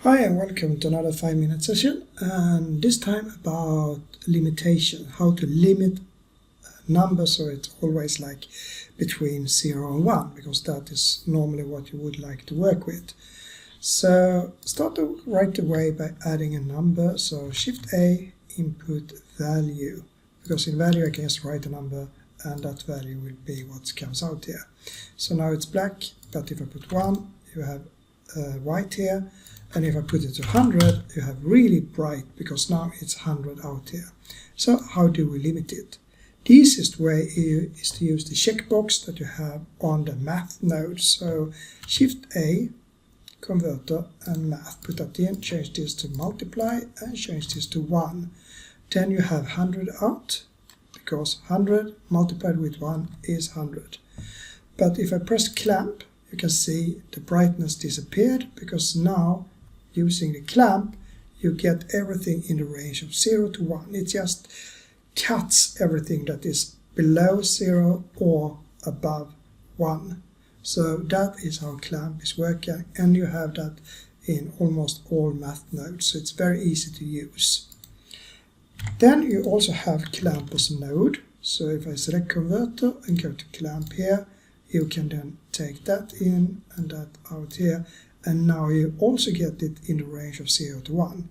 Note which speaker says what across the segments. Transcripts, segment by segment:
Speaker 1: Hi and welcome to another 5-minute session, and this time about limitation, how to limit numbers so it's always like between 0 and 1, because that is normally what you would like to work with. So start right away by adding a number, so Shift A, input value, because in value I can just write a number and that value will be what comes out here. So now it's black, but if I put 1 you have white here. And if I put it to 100, you have really bright, because now it's 100 out here. So how do we limit it? The easiest way is to use the checkbox that you have on the math node. So Shift A, converter and math, put that in, change this to multiply and change this to 1. Then you have 100 out, because 100 multiplied with 1 is 100. But if I press clamp, you can see the brightness disappeared, because now using the clamp, you get everything in the range of 0 to 1. It just cuts everything that is below 0 or above 1. So that is how clamp is working, and you have that in almost all math nodes, so it's very easy to use. Then you also have clamp as a node, so if I select converter and go to clamp here, you can then take that in and that out here. And now you also get it in the range of 0 to 1.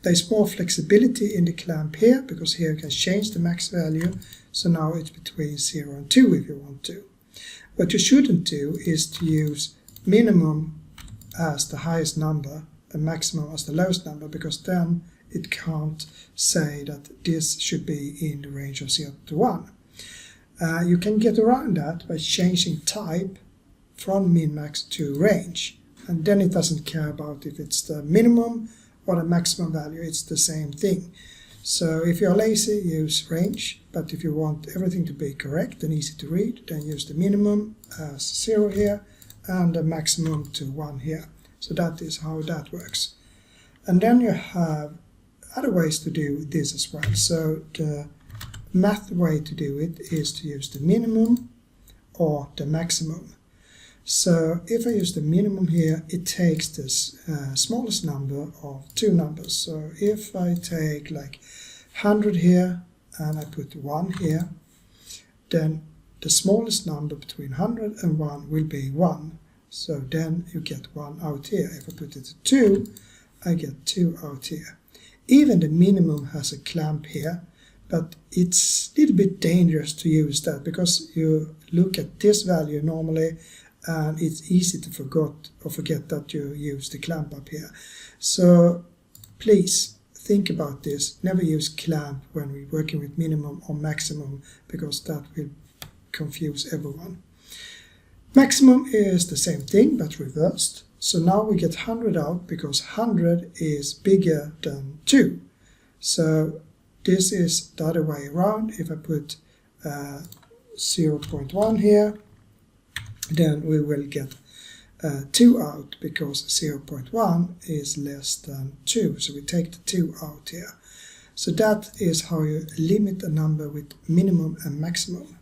Speaker 1: There is more flexibility in the clamp here, because here you can change the max value, so now it's between 0 and 2 if you want to. What you shouldn't do is to use minimum as the highest number and maximum as the lowest number, because then it can't say that this should be in the range of 0 to 1. You can get around that by changing type from min-max to range. And then it doesn't care about if it's the minimum or the maximum value, it's the same thing. So if you're lazy, use range, but if you want everything to be correct and easy to read, then use the minimum as 0 here and the maximum to 1 here. So that is how that works. And then you have other ways to do this as well. So the math way to do it is to use the minimum or the maximum. So if I use the minimum here, it takes this smallest number of two numbers. So if I take like 100 here and I put 1 here, then the smallest number between 100 and 1 will be 1. So then you get 1 out here. If I put it to 2, I get 2 out here. Even the minimum has a clamp here, but it's a little bit dangerous to use that, because you look at this value normally and it's easy to forget that you use the clamp up here. So please think about this. Never use clamp when we're working with minimum or maximum, because that will confuse everyone. Maximum is the same thing but reversed. So now we get 100 out, because 100 is bigger than 2. So this is the other way around. If I put 0.1 here, then we will get 2 out, because 0.1 is less than 2. So we take the 2 out here. So that is how you limit a number with minimum and maximum.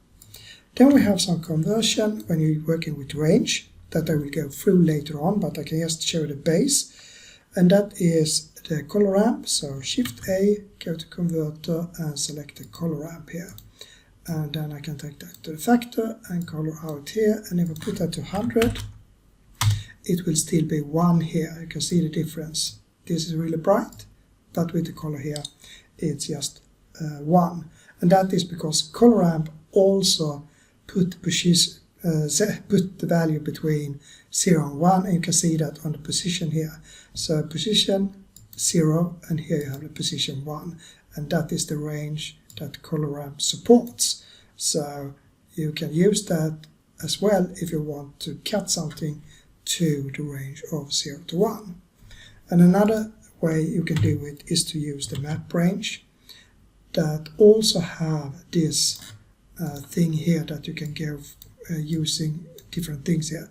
Speaker 1: Then we have some conversion when you're working with range, that I will go through later on, but I can just show the base. And that is the color ramp. So Shift A, go to converter and select the color ramp here. And then I can take that to the factor and color out here. And if I put that to 100, it will still be 1 here. You can see the difference. This is really bright, but with the color here, it's just 1. And that is because color ramp also put the value between 0 and 1. And you can see that on the position here. So position 0, and here you have the position 1. And that is the range that color ramp supports. So you can use that as well if you want to cut something to the range of 0 to 1. And another way you can do it is to use the map range, that also have this thing here that you can go using different things here.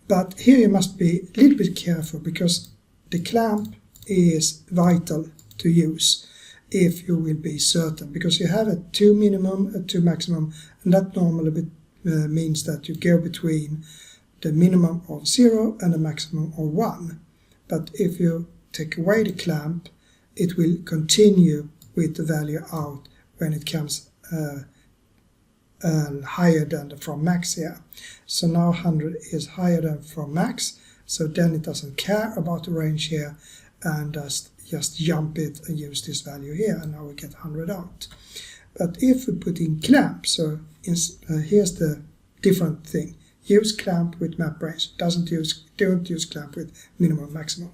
Speaker 1: But here you must be a little bit careful, because the clamp is vital to use if you will be certain, because you have a 2 minimum, a 2 maximum, and that normally means that you go between the minimum of 0 and the maximum of 1. But if you take away the clamp, it will continue with the value out when it comes higher than the from max here. So now 100 is higher than from max, so then it doesn't care about the range here and just jump it and use this value here, and now we get 100 out. But if we put in clamp, so here's the different thing. Use clamp with map range, don't use clamp with minimum maximum.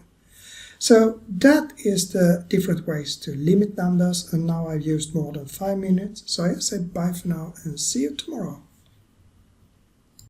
Speaker 1: So that is the different ways to limit numbers, and now I've used more than 5 minutes. So I say bye for now and see you tomorrow.